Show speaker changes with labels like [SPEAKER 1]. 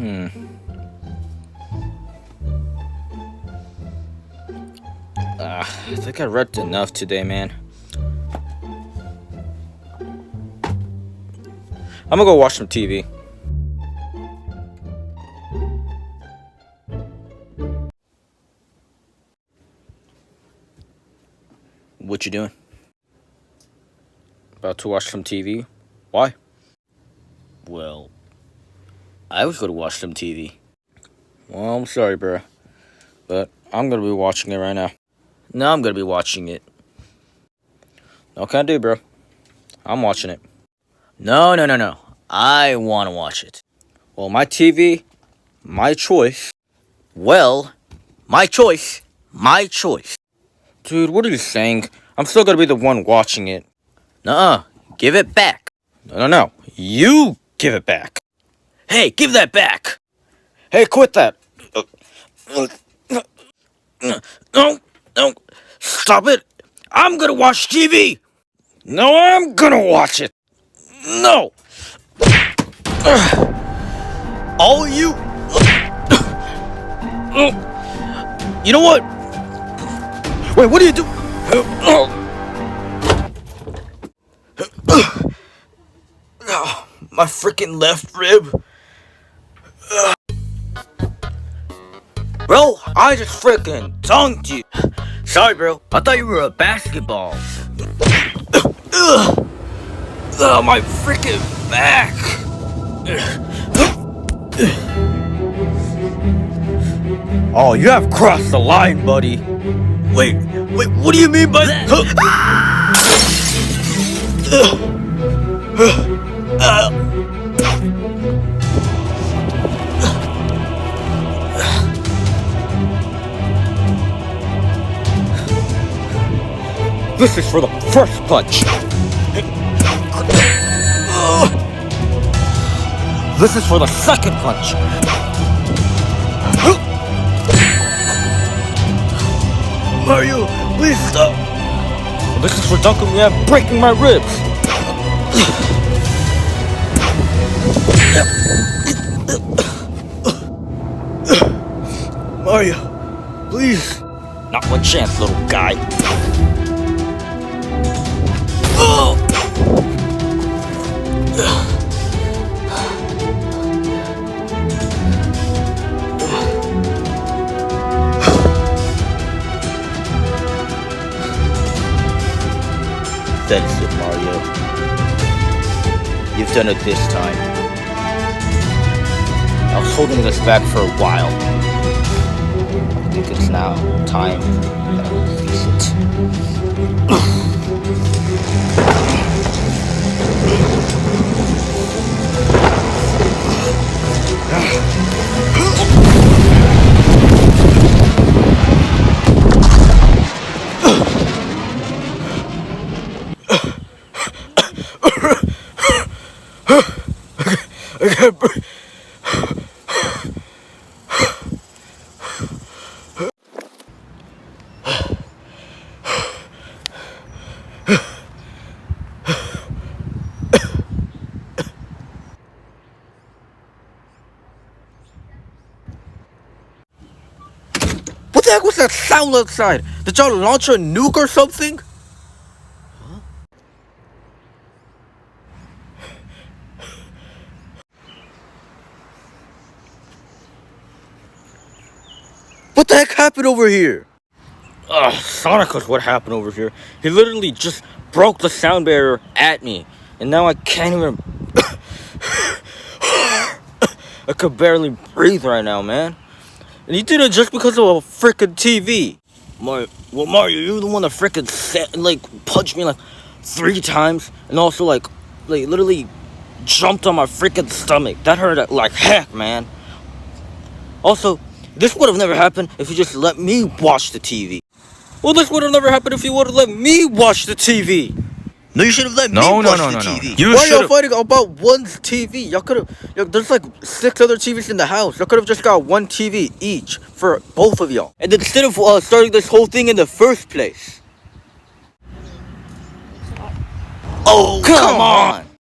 [SPEAKER 1] I think I read enough today, man. I'm gonna go watch some TV. What you doing? About to watch some TV? Why? Well, I was gonna watch some TV. Well, I'm sorry, bro, but I'm gonna be watching it right now. No, I'm gonna be watching it. No, can I do, bro? I'm watching it. No. I wanna watch it. Well, my TV, my choice. Well, my choice, my choice. Dude, what are you saying? I'm still gonna be the one watching it. Nuh-uh, give it back. No. You give it back. Hey, give that back. Hey, quit that. No. Stop it. I'm gonna watch TV. No, I'm gonna watch it. No. All you. You know what? Wait, what do you do? My freaking left rib. Bro, I just freaking dunked you. Sorry, bro. I thought you were a basketball. My freaking back. Oh, you have crossed the line, buddy. Wait, what do you mean by that? This is for the first punch. This is for the second punch. Mario, please stop. This is for dunking me and breaking my ribs. Mario, please. Not one chance, little guy. That is it, Mario. You've done it this time. I was holding this back for a while. I think it's now time that I release I can't breathe. What the heck was that sound outside? Did y'all launch a nuke or something? Huh? What the heck happened over here? Sonic was what happened over here. He literally just broke the sound barrier at me. And now I can't even... I could barely breathe right now, man. And he did it just because of a freaking TV. Mario, you're the one that freaking punched me 3 times. And also literally jumped on my freaking stomach. That hurt like heck, man. Also, this would have never happened if you just let me watch the TV. Well, this would have never happened if you would have let me watch the TV. No, you should have let me watch the TV. Why are y'all fighting about one TV? Y'all could have... There's 6 other TVs in the house. Y'all could have just got one TV each for both of y'all. And instead of starting this whole thing in the first place. Oh, come on!